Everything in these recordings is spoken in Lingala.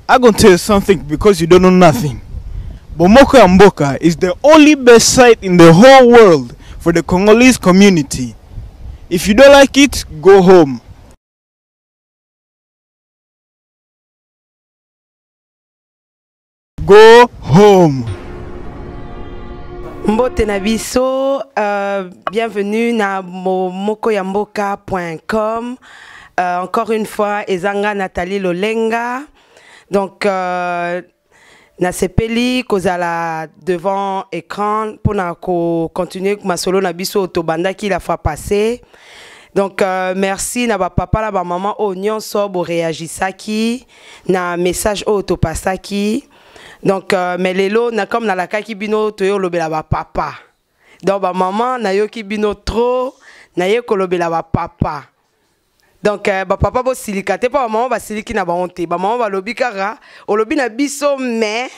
I'm gonna tell you something because you don't know nothing. Bomoko ya Mboka is the only best site in the whole world for the Congolese community. If you don't like it, go home. Go home. Mbote na biso, bienvenue na mokoyamboka.com. Encore une fois, ezanga Nathalie Lolenga. Donc, na sepeli kozala devant écran pour na continuer ma solo na biso otobanda qui la fois passée. Donc, merci na ba papa na ba maman o nyonso bo réagisaki na message o otopasaki. Donc, mais lelo na comme na la kaki bino toyo lobela ba papa. Donc, ba maman na yo ki bino trop na ye ko lobela ba papa. Donc, ba papa bo silikate pa ba maman ba siliki na ba honte. Ba maman ba lobi kara o lobi na biso mais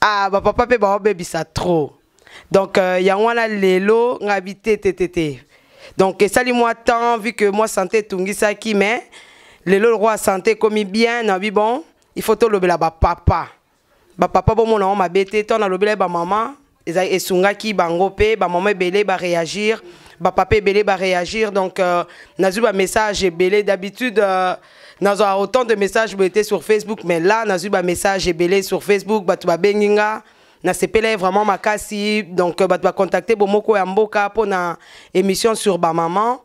ba papa pe ba obebi ça trop. Donc, ya wana lelo ngabité tétété. Donc, sali moi tant vu que moi santé tungisa ki mais lelo le roi santé comme bien na bi bon, il faut to lobela ba papa. Ba papa bo mona ma bête ton na lobela ba maman eza esungaki bango pe ba maman belé ba réagir. Ba papa belé ba réagir donc nazu ba message belé d'habitude nazo autant de messages étaient sur Facebook mais là nazu ba message belé sur Facebook ba tu ba benginga na sepele vraiment makasi donc ba tu ba contacter Bomoko ya Mboka pour na émission sur ba maman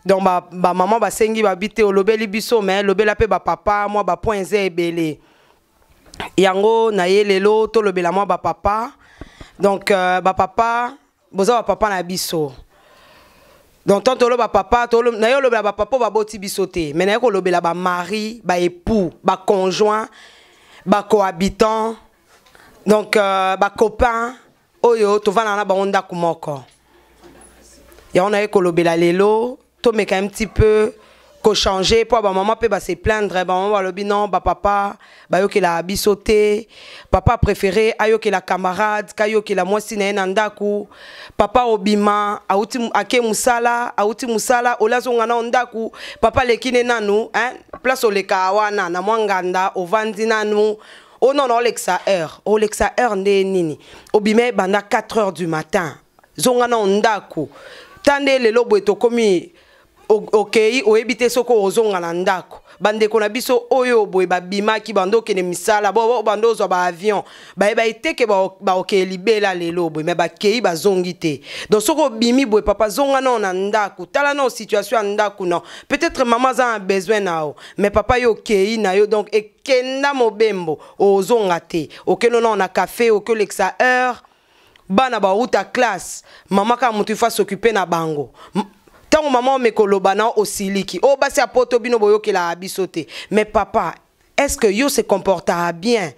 donc ba maman ba sengi ba bité au lobeli biso mais lobela pe ba papa moi ba point z belé yango na ye lelo to lobela moi ba papa donc ba papa boza ba papa na biso. Donc tant tolo ba papa tolo na yo lobela ba papa ba boti bisoté mais na yo lobela ba mari ba époux ba conjoint ba cohabitant donc ba copain oyo to vana na ba onda kumoko ya on a yo lobela lelo to meka un petit peu ko changer pour ba maman peut ba se plaindre ba maman ba lobi non ba papa ba yo ke la bisoté papa préféré ayo ke la camarade kayo ke la mwasi na nandaku papa obima auti ake musala auti musala olazonga na ndaku papa lekine nanu hein place oleka wana na mwanganda ovandi nanu oh non Alexa heure nde nini obime banda 4h du matin zonga na ndaku tande lelo boeto komi ok oyebite soko ozonga na ndako bandeko na biso oyo boye babimaki bando kene misala bo bando zo ba avion ba iteke ba ok libela lelo boye me ba kei ba zongi te donc soko bimi boye papa zonga na ndako tala na situation ya ndako non peut-être maman a besoin nao mais papa yo kei na yo donc ekenda mobembo ozonga te okeno na café okyo lexa heure bana ba uta classe maman ka mutu fa s'occuper na bango. Tant maman me kolobana osiliki o basi apoto bino boyoke la bisoté mais papa est-ce que yo se comporta bien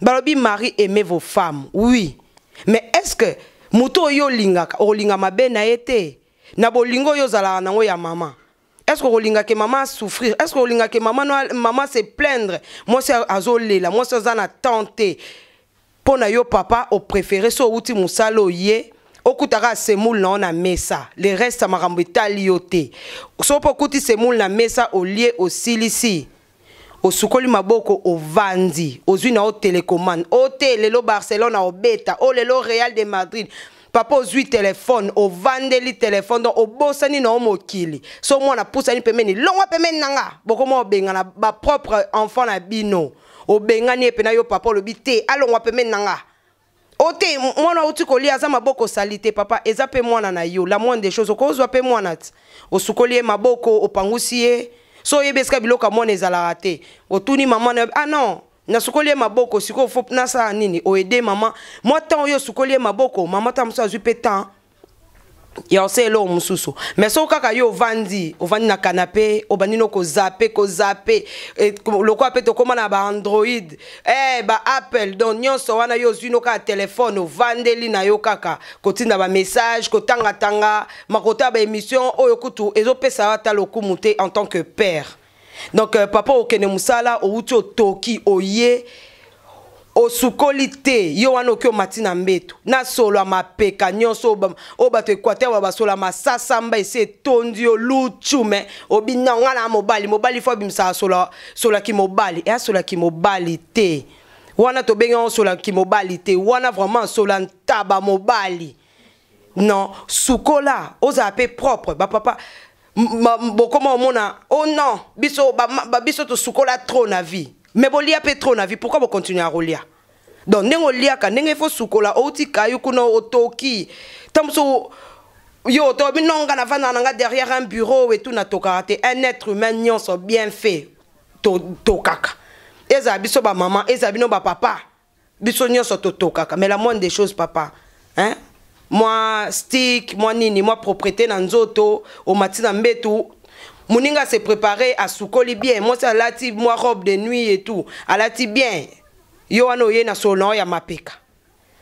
balobi mari aimez vos femmes oui mais est-ce que muto yo lingaka o linga mabe na été na bolingo yo zala nango ya maman est-ce que olinga ke maman souffrir est-ce que olinga ke maman se plaindre moi c'est azolela moi c'est zana tenter pona yo papa au préféré so uti musalo ye okutaka semoule na mesa le reste makambo etaliote sopo kuti semoule na mesa au lieu au silisi au sukoli maboko au vandi ozwi na o télécommande o lelo Barcelone au beta o lelo Real de Madrid papa ozwi téléphone au vandeli téléphone donc au bosani na mokili so mwana pusani pemeni longwa pemeni nanga boko mo benga na ba propre enfant na bino o benga ni epena yo papa lo bité alongwa pemeni nanga. Ote mwana uti kolia za maboko salite papa eza pe mwana na yo la moindre des choses okozwa pe mwana osukolie maboko opangusie so yebeska biloka mwana ezala raté otuni maman ah non na sukolie maboko siko fop na sa nini o aider maman moi tant yo sukolie maboko maman ta muso azwi pe temps ya oselo mususu mais so kaka yo ovandi na canapé obanino ko zappe loko ape to koma na ba Android ba Apple donc nyonso wana yo zwino ka téléphone ovandeli na yo kaka kotinda ba message kotanga makota ba émission oyo kutu ezopesa ata lokumute en tant que père donc papa okene musala outi otoki oye o sukolite yo wana okyo matina mbeto na solo mapeka nyonso o bato Équateur ba solo masasa mba ese tondi o luchu me obinanga na mobali fo bimsa solo ki mobali e solo ki mobali te wana to benga solo ki mobali te wana vraiment solo ntaba mobali non sukola oza pe propre ba papa comment mona oh non biso to sukola trop na vie mais bolia pe trop na vie pourquoi vous continuer à rolia donc nengo liaka nenge fo sukola outi kayu kuna otoki tamso yo to binonga na vana nga derrière un bureau et tout na tokarate un être humain nyonso bien fait to kaka eza biso ba maman eza bino ba papa biso nyonso to kaka mais la moindre des choses papa hein moi stick moi nini moi propriété na nzoto o matina mbetu Moninga s'est préparé à soukoli bien. Moi, ça lati, moi, robe de nuit et tout. Elle a dit bien. Yo ano ye na solon ya mapeka.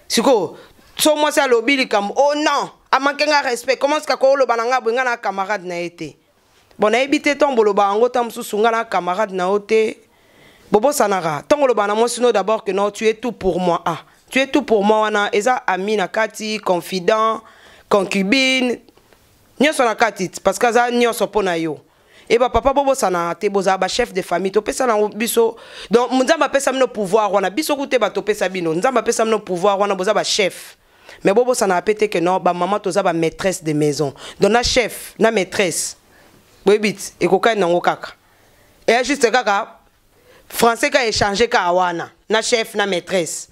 Siko, so moi, ça lobby comme, oh non, a manqué un respect. Comment est-ce que lo bananga bringa na camarade na été? Bon, na habité ton bolo bango tam sou sunga na camarade na ote. Bobo sanara. Ton lo banamo sino d'abord que non, tu es tout pour moi. Ah, tu es tout pour moi, wana. Eza ami na kati, confident, concubine. Nyo so na kati, parce que ça nyo so pona yo. Et bah papa bobo sana te boza ba chef de famille to pesa na biso donc nzamba pesa mino pouvoir wana biso kute ba to pesa bino nzamba pesa mino pouvoir wana boza ba chef mais bobo sana pété que non ba maman toza ba maîtresse de maison donc na chef na maîtresse bobit e ko kana ngo kaka et juste kaka français ka échanger ka wana na chef na maîtresse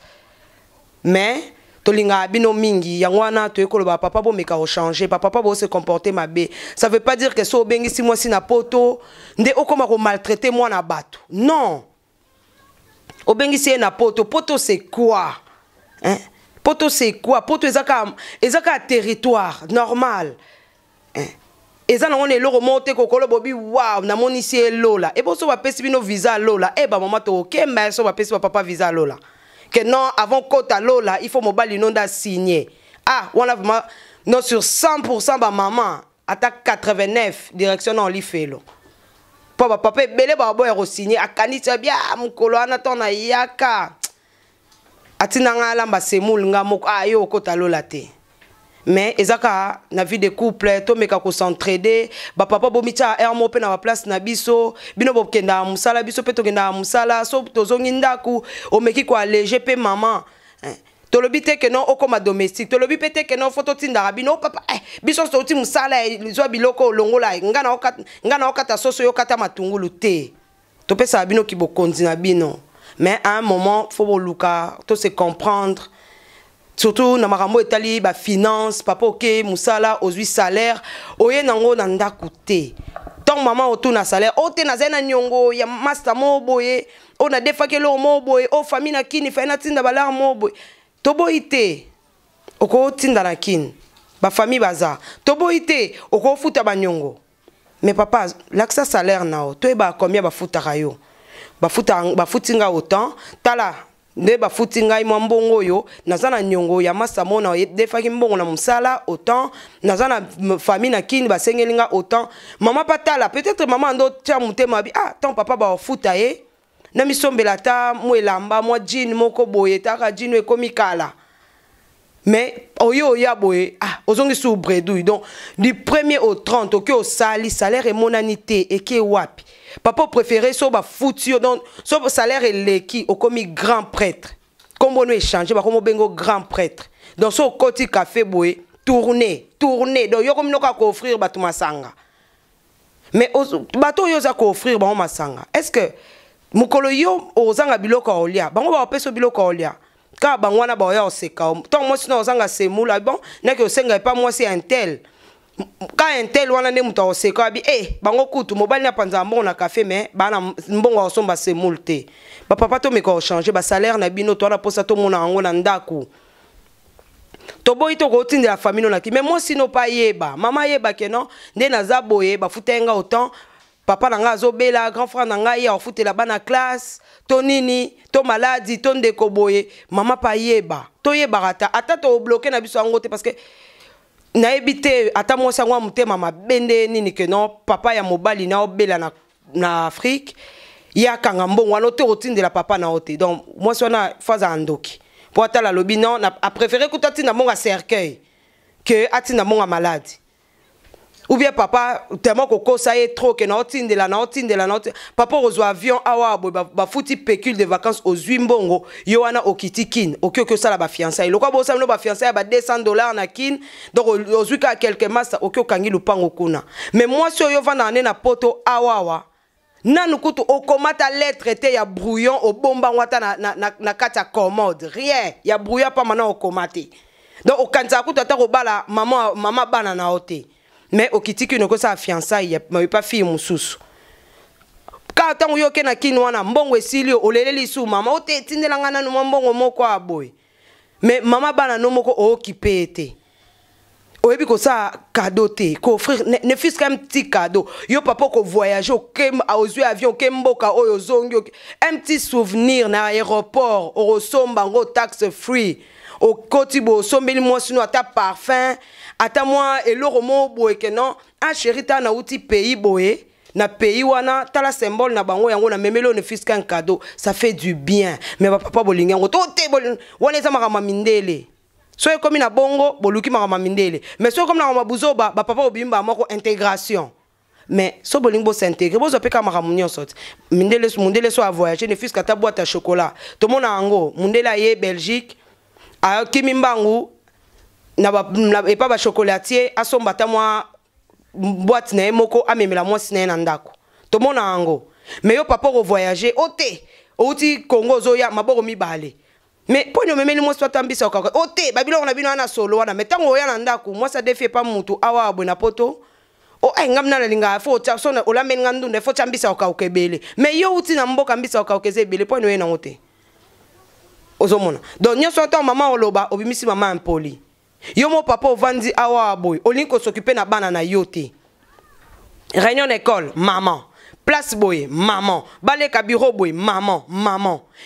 mais tolinga bino mingi yangwana to ekoloba papa bo meka o changer papa bo se comporter mabe ça veut pas dire que so bengi si moi si na poto nde okoma ko maltraiter moi na bato non obengi si na poto c'est quoi hein poto c'est quoi poto ezaka territoire normal hein ezana on est lo remonter kokolo bobi wow na moni si lola e bo so ba pesi bino visa lola e ba mama to kemba so ba pesi papa visa lola que non, avant Kota Lola, il faut mobali non da signer. Ah, on a vraiment, non, sur 100% ba maman, attaque 89, direction non, li fait lo. Papa, belé ba boy signer, akani bien, mukolo anaton na yaka. Atinanga lamba semoul nga moko, ah yo Kota Lola te. Mais ezaka na vie de couple to meka ko s'entraider ba papa bomita ermo pe na ba place na biso bino bokenda musala biso pe to kenda musala so tozongi ndaku o meki ko alléger pe maman to lobi te que non okoma domestique to lobi pe te que non photo tinda bino papa biso so ti musala zo biloko longola ngana okata soso yo kata matungulu te to pe sa bino ki bokonzi na bino mais à un moment faut boluka to se comprendre. Surtout na makambo etali ba finance papa ok musala ozui salaire oye nango na ndaku te tant maman otu na salaire o te na zena nyongo ya master mo boye o na defake lo mo boye o famille na kini fa na tinda balar mo boye to boite oko tinda na kini ba famille baza to boite oko futa ba nyongo mais papa l'accès salaire nao to e ba combien ba futa rayo ba futinga autant tala ne ba futinga imwa mbongo yo nazana nyongo ya masamo na defaki mbongo na musala autant nazana famille na kini ba sengelinga autant maman patala peut-être maman ndo tia mutema bi ah ton papa ba futa ye na misombela ta mwelamba mwa jean moko boye ta ka jean ekomi kala mais oyo ya boye ah ozongi sou bredouille donc du 1er au 30 ok au sali salaire et monanité et ke wapi papa préféré so ba foutu donc so salaire et leki au komi grand prêtre comme on échanger ba comme bengo grand prêtre donc so koti café boye tourner donc yo comme noka ko offrir ba masanga mais bato yo za ko offrir ba masanga est-ce que mukolo yo ozanga biloko olia bango ba peso biloko olia ka bangwana ba ya oseka tant moi sinon ozanga semula bon na ke osenga pas moi c'est un tel ka un tel wana ne muta oseka bi bango kutu mobali na panza mbongo na café mais bana mbongo osomba semul te ba papa to meko changer ba salaire na bino to na posa to mona ngo na ndaku to boy to ko tinde la famille na ki mais moi sinon pas yeba mama yeba ke non nde na za boye ba futenga autant papa nanga azobela grand frère nanga ya ofutela bana classe to nini to maladie to ndeko boye mama pa yeba to yeba rata ata to bloquer na biso ngote parce que na ebité ata moi sangwa mutema mabende nini que non papa ya mobali na obela na Afrique ya kanga mbongo wana te otindela papa na ote. Donc moi sona faza andoki pour ata la lobi non a préféré que tati na monga cercueil que ati na monga malade. Ou bien papa tellement koko ça est trop que na otindela papa ozwa avion awa boy ba futi pécule de vacances aux Zimbongo yo wana okiti kin okyo ça la ba fiançailles lokwa bo ça no ba fiançailles ba $200 na kin donc ozwi ka quelques masses okyo kangi lupango kuna. Mais moi si yo vanda na poto awa nanu kutu okomata lettre te ya brouillon au bomba wata na kata commode rien ya brouillon pas maintenant okomate. Donc okanza kutu ata ko bala mama bana na ote. Mais au kitiki ne ko sa fiançailles mais pas fille mususu. Ka tango yo ke na kinwana mbongo esilio oleleli su mama ote tindela ngana no mbongo moko aboy. Mais mama bana no moko occupé été. Oyebi ko sa cadeau te ko offrir ne fils qu'un petit cadeau. Yo papa ko voyager au kem aux avion kemboka oyo zongi un petit souvenir na aéroport au somba ngo tax free. Au kotibo sombeli moi sino ata parfum ata moi eloro mo boye ke non a chéri ta na uti pays boye na pays wana tala symbole na bango yango na memelo ne fils qu'un cadeau ça fait du bien mais papa bolinga ngo to te bol wana za makama mindele so e komi na bongo boluki makama mindele mais so comme na mabuzo ba papa obimba moko intégration mais so bolingo s'intégrer bozo peka makamunyo soti mindele so a voyager ne fils ka ta boîte à chocolat to mona ngo mundela ye Belgique a kimimbangu na et pas ba chocolatier asomba ta moi boîte na moko amemela moi sina na ndako to mona ango mais yo papa voyager ote outi Congo zoya maboko mibale mais ponyo memeli moi soit ambisa okaka ote babilo na bino na solo wana metango ya na ndako moi ça défie pas mutu awa abona poto o ngamna na linga fo tsa so na olambe ngandu ne fo tsambisa okakebele mais yo uti na mboka mbisa okakezebele ponyo ye na ote ozomona donc nyoso ata maman oloba obimisi maman impoli yo mo papa ovandi awa boy olinko s'occuper na bana na yote réunion d'école maman place boy maman baleka bureau boy maman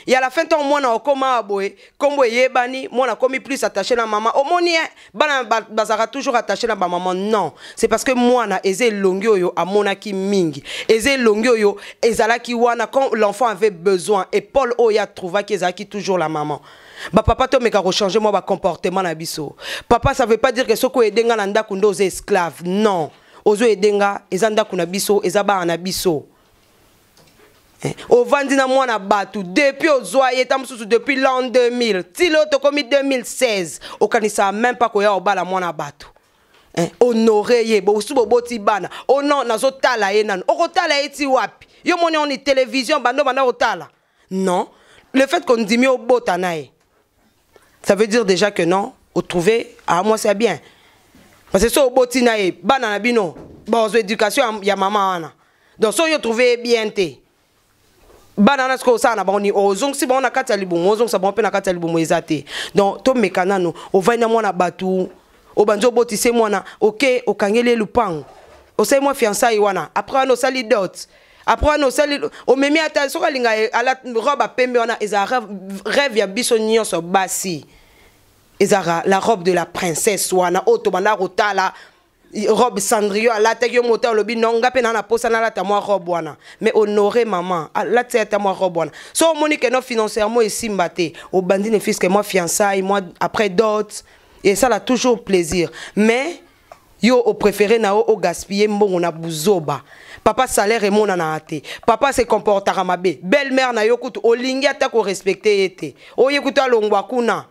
et à la fin ton mwana okoma boy kombo yebani mwana komi plus attaché na maman omoni bana bazara toujours attaché na ba maman non c'est parce que mwana eze longyo yo amonaki mingi eze longyo yo ezalaki wana quand l'enfant avait besoin et Paul Oya trouva qu'ils ezaki toujours la maman. Ba papa to meka ko changer moi ba comportement na biso. Papa ça veut pas dire que soko edenga na ndaku ndo ze esclave. Non. Ozo edenga ezanda kuna biso ezaba na biso. O vandi na mwana batu depuis ozoye tamsusu depuis l'an 2000. Tilo to komi 2016. O kanisa même pas ko ya obala mwana batu. Honoré ye bo subo boti bana. Oh non nazo tala ye nan. O tala eti wapi. Yo moni on télévision bando bana otala. Non. Le fait qu'on dit mieux au botanae. Ça veut dire déjà que non, au trouver, à moi c'est bien. Parce que si au botinae, banana bino, bon, éducation, ya maman ana. Donc si vous trouvez bien té. Banana ce que ça na bon ni ozong si bon na katalibu, ozong ça bon pe na katalibu mo ezate. Donc to mekana no, o va na mona batu, o banjo botise mona, OK, o kangele lupang. O sai moi fiançailles wana. Après no sali dot. Après no sali o memi ata so kalinga ala robe a pembe wana eza rêve ya biso nyonso basi. Ezara la robe de la princesse wana oto banda rotala robe Cendrillon ala tegyo moteur lobi nonga pe na posa na la ta moi robe wana mais honorer maman la ta moi robe wana so monique no financièrement ici mbaté au bandi ne fils que moi fiançailles moi après dot et ça l'a toujours plaisir mais yo au préféré na o gaspiller mbongo na buzoba papa salaire et mon anaate papa se comportera mabe belle-mère na yo kutu olingi ata ko respecter ete o yekuta longwa kuna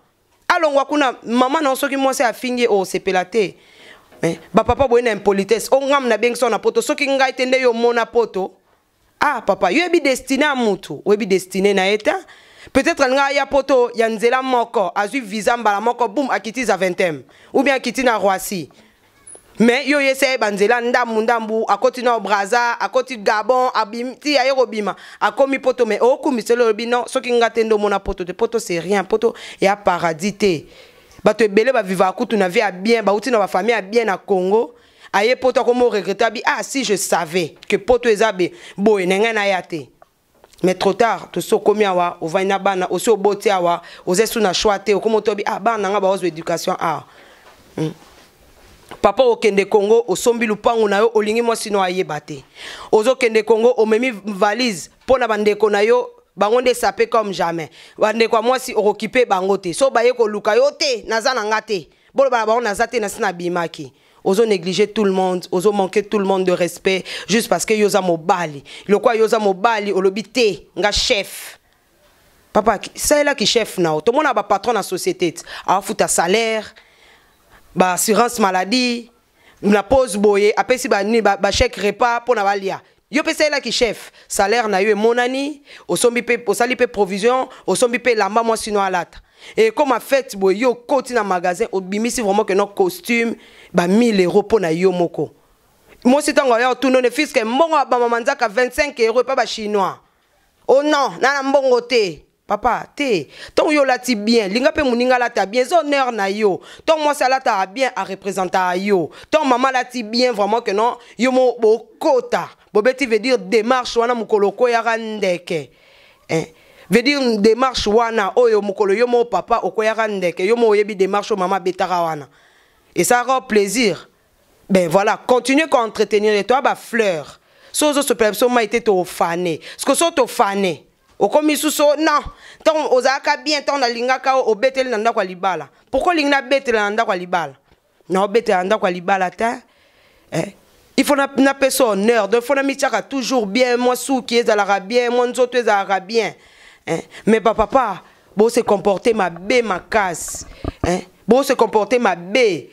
alongwa kuna maman na soki moi c'est afingi o sepelate mais ba papa boye na impolitesse o ngam na bengso na poto soki ngai tende yo mona poto ah papa yo ebi destiné à mutu o ebi destiné na eta peut-être nga ya poto ya nzela moko azui visa mbala moko boum akitiza 20e ou bien akiti na Roissy. Mais yo yese banzela ndambu akoti na Braza akoti Gabon abimti aérobima akomi poto mais okumiselo bino soki ngatendo mona poto de poto c'est rien poto ya paradis te bato belé ba vivre akutu na vie a bien ba uti na ba famille a bien na Congo aye poto komo regretter bi ah si je savais que poto ezabe boye nenga na yate mais trop tard to so komi awa o vaina bana o so boti awa o zesu na choite o komo tobi ah bana nga ba ozo éducation ah papa okende Congo osombi lupangu na yo olingi mwasi no ayeba te ozo kende Congo omemi valise pona bandeko na yo bango nde sapé comme jamais bandeko mwasi okokipe bango te so baye ko luka yo te naza na ngate bolo bana bango naza te na sina bimaki ozo négliger tout le monde ozo manquer tout le monde de respect juste parce que yoza mobali le quoi yoza mobali olobi te nga chef papa c'est là qui chef na to mona ba patron na société a futa salaire ba assurance maladie na pause boye apesi ba ni ba chèque repas pour na balia yo pesa là qui chef salaire na yo monani osombi pe osali pe provision osombi pe lamba moi sino alata et comme a fait boye yo koti na magasin obimisi vraiment que nos costume ba 1000 € pour na yo moko moi c'est tango ya tout non fils que mbongo ba mamanzaka 25 € pas ba chinois oh non na mbongo te papa te ton yo lati bien linga pe muninga lata bien honneur na yo ton moi ça lata bien à représenter yo ton maman lati bien vraiment que non yo mo bokota bobeti veut dire démarche wana mukoloko ya randeke veut dire démarche wana oyo mukolo yo mo papa okoya randeke yo mo yebi démarche maman betara wana et ça rend plaisir ben voilà continuez à entretenir et toi ba fleur sozo se personne m'a été au fané ce que so to fané au commis sous non tant ozaka bien tant na lingaka o betel nanda kwa libala pourquoi lingna betel nanda kwa libala non betel nanda kwa libala ta il faut na personne honneur donc faut na mitiaka toujours bien moi sou qui est à l'arabien moi nzoto est à l'arabien mais papa bon se comporter ma bé ma casse bon se comporter ma bé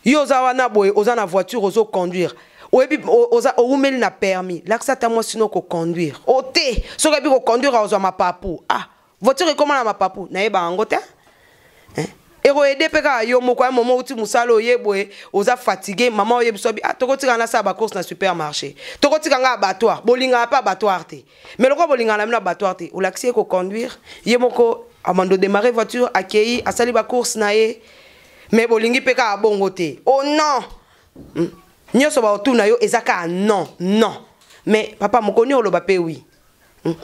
yo zawana boy ozana voiture ozo conduire oyebi oza oumeli na permis laksa ta moi sino ko conduire ote so kebi ko conduire ozo ma papu voiture comment na ma papu na yeba angote ero ede peka yo moko ya momo uti musalo yeboye oza fatigué maman oyebi sobi tokotika na sa ba course na supermarché tokotika nga abattoir bolinga pa abattoir te mais loko bolinga na abattoir te o laxie ko conduire yemoko amando démarrer voiture akei asali ba course na ye mais bolingi peka abongo te oh non nyoso ba otuna yo ezaka non non mais papa mokoni oloba pe oui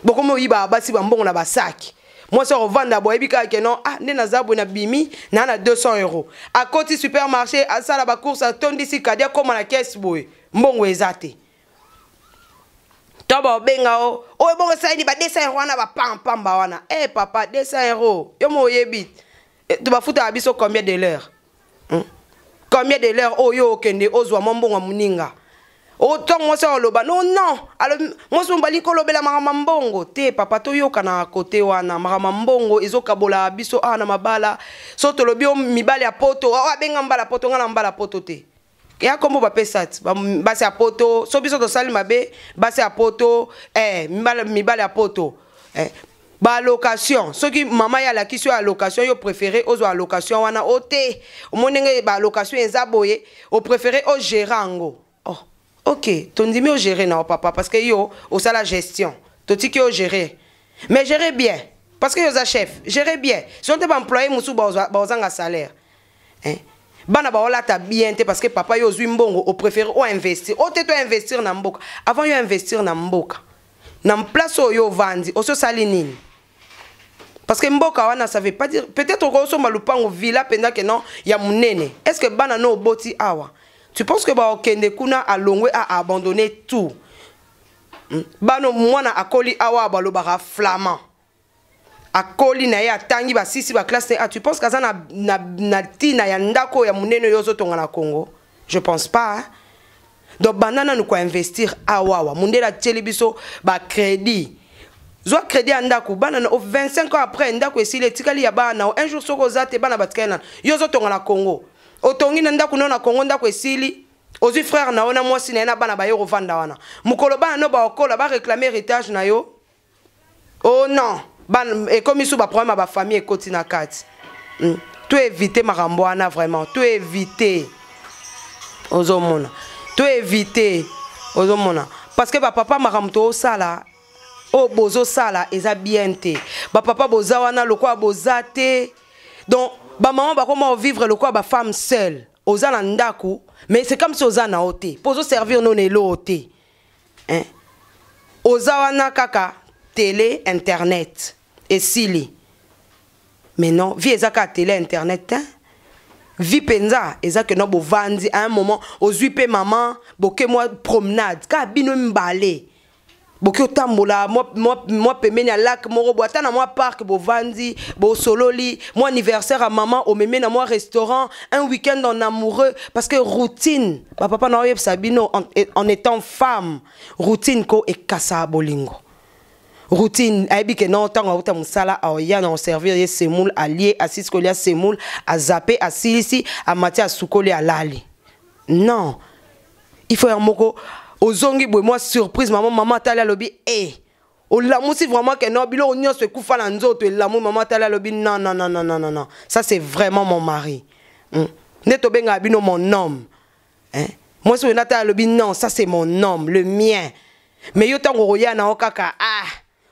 bokomo yiba basi ba mbongo na basaki moi ça revendre boy bika ke non ne nazabo na bimi na 200 € à côté supermarché à ça la ba course à tondi si kadia comme la caisse boy mbongo ezate toba benga o bongo ça ni ba 200 € na ba pamba wana papa 200 € yo mo yebi tu ba futa abiso combien de l'heure combien de l'heure oyo kende ozwa mbongo muninga autant moi ça loba non alors moi so mbali ko lobela mbongo te papa to yoka na côté wana mbongo ezokabola biso na mabala so to lobi mibale ya poto benga mbala poto ngana mbala poto te ya kombo ba pesat basi ya poto so biso to sali mabe basi ya poto mibale ya poto ba location soki mama ya la kisio ya location yo préféré ozo location wana ote omonenge ba location ezaboye o préféré o gérango ok tondimi o gérer na papa parce que yo o ça la gestion totiki o gérer mais gérer bien parce que yo za chef gérer bien si on te ba employé musu ba ozanga salaire bana ba olata bien te parce que papa yo zui mbongo o préféré o investir o te to investir na mboka avant yo investir na mboka na place yo vandi o so sali nini parce que mboka wana ça veut pas dire peut-être ko so malupango villa pendant que non ya munene est-ce que bana no boti awa tu penses que ba okende kuna alongwe a abandonné tout bano mwana akoli awa ba lobara flamand akoli na ya tangi ba sisi ba classe tu penses que ça na tina ya ndako ya munene yozo tonga na Congo je pense pas donc banana nous quoi investir awa mundela telibiso ba crédit zo crédit andako banana au 25 ans après ndako esile tikali ya bana un jour soko zate bana batkena yozo tonga na Congo otongi na ndako na Congo ndako esili ozi frère na ona mwasi na bana ba yo vanda wana mukolo bana no ba okola ba réclamer héritage na yo oh non ban et comme isu ba problème ba famille ekoti na kati tu éviter marambo wana vraiment tu éviter ozomona tu éviter ozomona parce que ba papa maramto sala o bozo sala eza bien te ba papa boza wana lokwa bozate donc ba maman ba comment vivre le quoi ba femme seule oza na ndaku mais c'est comme si oza na oté pozo servir non elo oté oza wana kaka télé internet et sili mais non vie ezaka télé internet vie penza eza que no bo vandi à un moment ozui pe maman boke moi promenade ka bino mbale boke otambola moi pemeni à lac moro boata na moi parc bo vandi bo sololi moi anniversaire à maman au meme na moi restaurant un week-end en amoureux parce que routine papa na oyeb sabino en étant femme routine ko e kasa bolingo routine aibi que non tant auta musala a ya na servir ye semoule allié à siskolia semoule à zapper à silisi à matia à soukoli à lali non il faut un moko ozongi boy moi surprise maman tala lobi o l'amour si vraiment que non bilo onyo se kufa na nzoto l'amour maman tala lobi non ça c'est vraiment mon mari neto benga bino mon homme moi si onata lobi non ça c'est mon homme le mien mais yo tango roya na okaka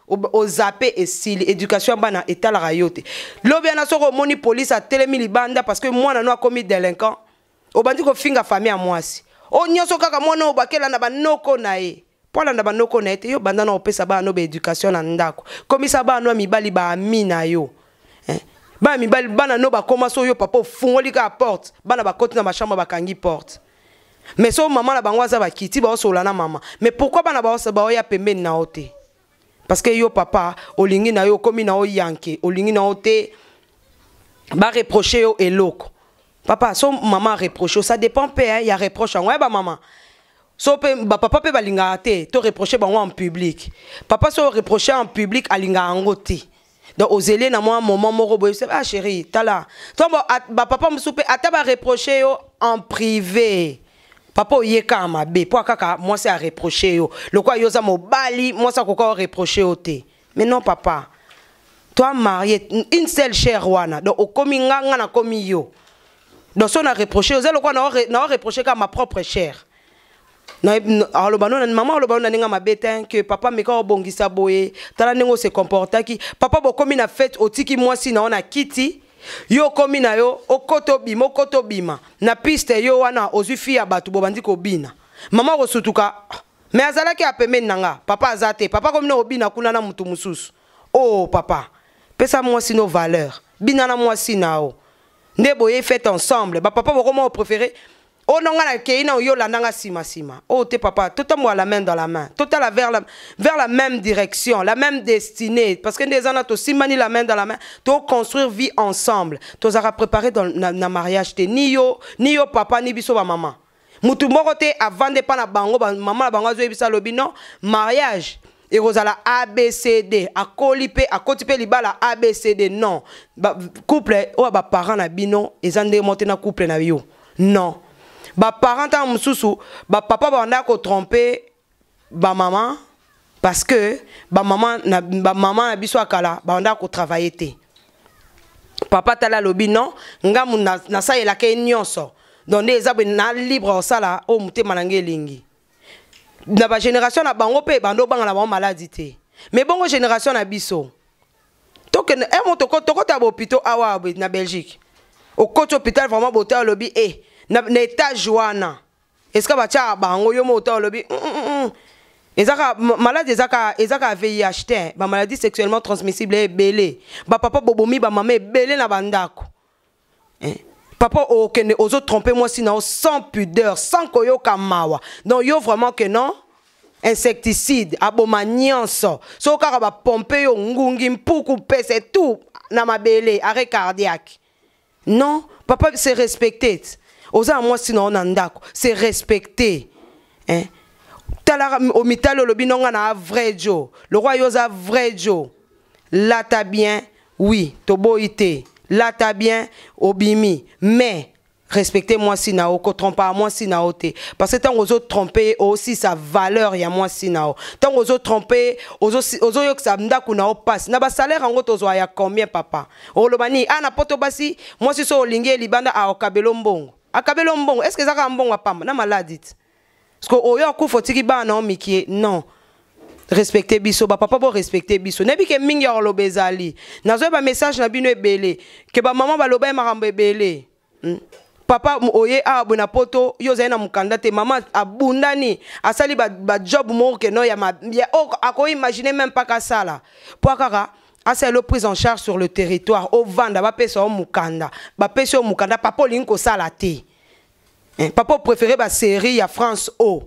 au zappé et si l'éducation bana est à la rayote lobi na soko moni police a telemi libanda parce que moi na no a commis délinquant au bandi ko finga famille à moi si o nyoso kaka mwana obakela na banoko na ye pola na banoko na ete yo banda na opesa ba no be éducation na ndako komisa ba no mibali ba amina yo ba mibali bana no ba koma so yo papa fungoli ka porte bana ba koti na ba chambre ba kangi porte mais so maman na bangwa za ba kiti ba osola na mama mais pourquoi bana ba oya pembeni na ote parce que yo papa olingi na yo komi na o yanke olingi na ote ba reprocher yo eloko. Papa, son maman reproche, ça dépend il y a reproche en ouais ba maman. So papa peut balinga te, to reprocher ba en public. Papa so reprocher en public a linga ngote. Donc ozelé na moi moment moro boy ah chérie, ta là. Toi ba papa me soupe ata ba reprocher yo en privé. Papa yeka ma be, pour kaka moi c'est à reprocher yo. Le quoi yo za mo bali, moi ça ko reprocher yo te. Mais non papa. Toi marié une seule chère wana. Donc o komi nganga na komi yo. Donc, si on a reproché, on a reproché qu'à ma propre chair. Alors, maman, que papa me quand bon gisa boye, tala nengo se comporta qui papa bo komi na fête au tiki moi si na on a kiti yo komi na yo okoto bima na piste yo wana ozufi ya batu bobandi ko bina maman ko sutuka mais azala ki apeme nanga papa azate papa komi na obina kuna na mutu mususu oh papa pesa moi si nos valeurs bina na moi si nao nde boye fait ensemble ba papa comment préféré oh non na keina yo la nanga sima oh te papa totalement la main dans la main total vers la même direction la même destinée parce que des années to simani la main dans la main to construire vie ensemble to zara préparer dans na mariage te ni yo papa ni biso ba maman mutu moko te avant de pas na bango ba maman bango zo ebisa lobi non mariage et Rosala ABCD à colipe à cotipe libala ABCD non couple ou ba parents na bino ezande monter na couple na yo non ba parents ta mususu ba papa ba na ko tromper ba maman parce que ba maman na biso akala ba na ko travailler te papa tala lobi non ngamu na sa yela ke nyonso donc les abwe na libre sala o muté manange lingi na ba génération na bango pe bando banga na ba maladie te mais bongo génération na biso to que e moto ko ta hôpital awa na Belgique au côté hôpital vraiment boté lobby na étage wana est-ce que ba tia bango yo moto lobby ezaka maladie ezaka VIH ba maladie sexuellement transmissible e belé ba papa bobomi ba maman belé na bandako papa okende ozo tromper moi sinon sans pudeur sans koyoka mawa donc yo vraiment que non insecticide abomanianso so kaka ba pomper yo ngungi mpuku pese tout na mabele arrêt cardiaque non papa c'est respecté oza moi sinon on andako c'est respecté tala au mitalo lobi nonga na vrai jo le roi yoza vrai jo là t'as bien oui toboité là t'as bien obimi mais respectez-moi si nao ko trompe pas moi si nao te parce que tant aux autres tromper aussi sa valeur ya moi si nao tant aux autres tromper aux autres yo que ça ndako nao passe na ba salaire ngo tozo ya combien papa olobani ana poto basi moi si so linge libanda a okabelo mbongo est-ce que ça ka mbongo pamba na maladie parce que oyo akufo tiki ba na mikie non respecter biso ba papa bo respecter biso nebi ke mingi ya lobezali nazo ba message na bino ebele ke ba maman ba loba makambo ebele papa oye abona poto yo zaina mukanda te maman abundani asali ba job mo ke no ya ako imaginer même pas ka sala po kaka asa elo prise en charge sur le territoire au vanda ba pesa o mukanda ba pesa o mukanda papa linko sala te papa préféré ba série ya France o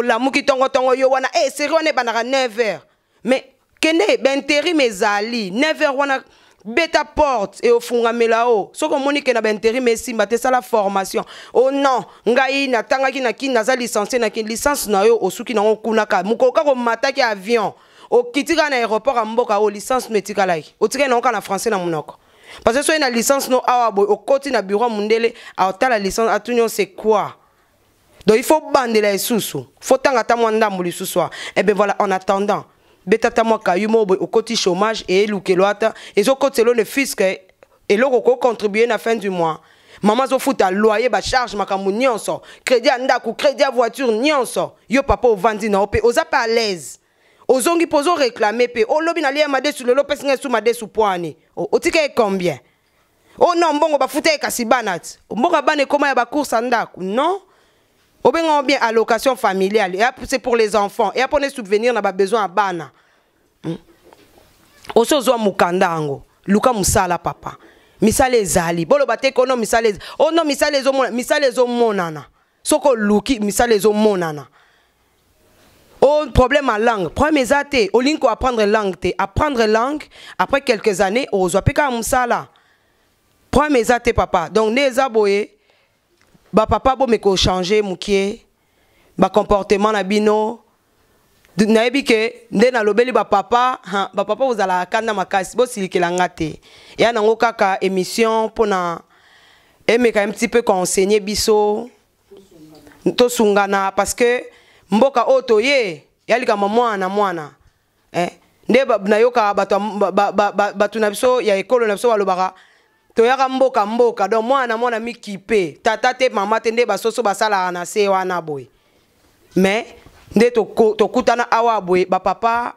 la muki tongo tongo yo wana série wana banaka 9h mais kene ben intérim ezali 9h wana beta porte et au fungamela o soko monique na ben intérim esimba te sala formation oh non ngai na tangaki na ki naza licencié na ki licence na yo osuki na kunaka mukoka ko mataki avion o kitika na aéroport a mboka o licence metika like o tika na oka na français na munoko parce que so na licence no awa boy o koti na bureau mundele a ta la licence a tunyo c'est quoi donc il faut bander la susu faut tanga ta mwanda mbuli suswa et ben voilà en attendant betata moi kayumo boy o koti chômage et lukeloata et zo kotelo le fisc et loko ko contribuer na fin du mois maman zo futa loyer ba charge makambu nyonso crédit ndaku crédit voiture nyonso yo papa o vandi na opé oza pas à l'aise ozongi pozo réclamer pe o lobi na lia made sur le lopes nga sou made sou poani o tika combien oh non mbongo ba futa e kasibanat mbongo bane koma ya ba course ndaku non au bien allocation familiale et c'est pour les enfants et après on est subvenir na ba besoin à bana oso zo mukandango luka musala papa misale ezali bolo bate kono misale oh non misale zo monana soko luki misale zo monana oh problème à langue premier zate au linko apprendre langue après quelques années ozo peka musala premier zate papa donc neza boye ba papa bo meko changer mukie ba comportement na bino na ebike nde na lobeli ba papa vous ala kanda makasi bo silikela ngate ya nango kaka émission pona emeka un petit peu conseiller biso to sungana parce que mboka oto ye yalika mwana nde na yoka batu na biso ya ekolo na biso balobaka toyaka mboka donc mwana mikipe tata te mama te nde basoso basala na se wana boy mais nde to kutana awa boy ba papa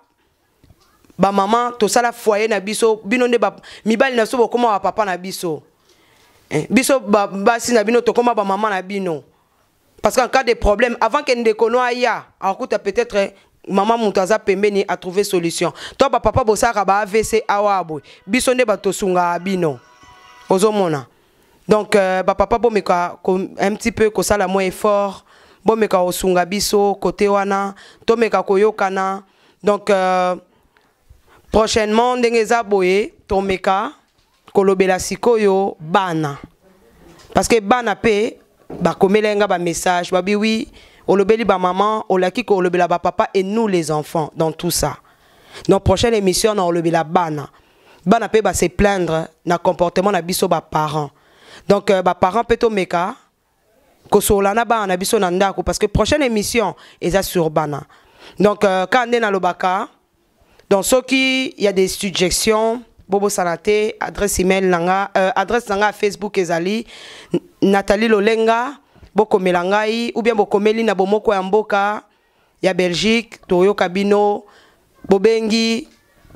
ba maman to sala foyer na biso bino nde ba mibali na so bokoma ba papa na biso biso basi na bino to koma ba maman na bino parce qu'en cas de problème avant que ndekono aya akuta peut-être maman mutaza pembeni a trouvé solution to ba papa bosaka ba AVC awa boy biso nde ba to sunga bino ozomona donc ba papa bomeka un petit peu ko sala moins effort bomeka osunga biso côté wana to meka koyokana donc prochainement ndengeza boye to meka kolobela sikoyo bana parce que bana pe ba komelenga ba message ba bi oui olobeli ba maman olaki ko olobela ba papa et nous les enfants dans tout ça donc prochaine émission on olobela bana bana pe ba se plaindre na comportement na biso ba parents donc ba parents peto meka ko solana ba na biso na ndako parce que prochaine émission eza sur bana donc quand na lobaka donc ceux qui il y a des suggestions bobo sanate adresse email nanga adresse nanga Facebook ezali Nathalie Lolenga bokomela ngai ou bien bokomeli na bomoko ya mboka ya Belgique toyo kabino bobengi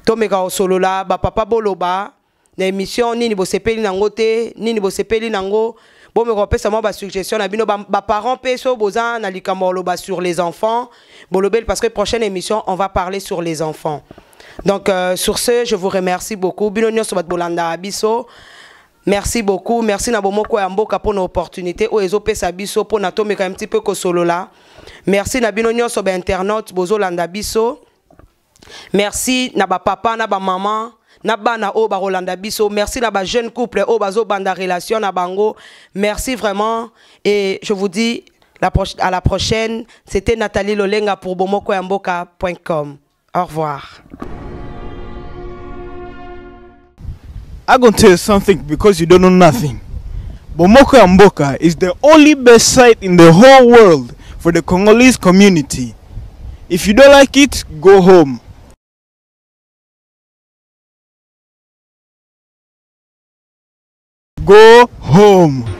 tomeka osolola ba papa boloba na émission nini bosepeli nango te nini bosepeli nango bomeka pesa mo ba suggestion na bino ba parents peso boza na likambo loba sur les enfants bolobel parce que prochaine émission on va parler sur les enfants donc sur ce je vous remercie beaucoup bino nyoso bat bolanda biso merci beaucoup merci na bomoko ya mboka pour l'opportunité o ezo pesa biso pour na tomeka un petit peu ko solola merci na bino nyoso ba internaute bozolanda biso. Merci na ba papa na ba maman na bana o ba Rolanda biso merci na ba jeune couple o bazo banda relation na bango merci vraiment et je vous dis à la prochaine c'était Nathalie Lolenga pour bomokoyamboka.com au revoir. I'm going to tell you something because you don't know nothing. Bomoko ya Mboka is the only best site in the whole world for the Congolese community. If you don't like it, go home. Go home.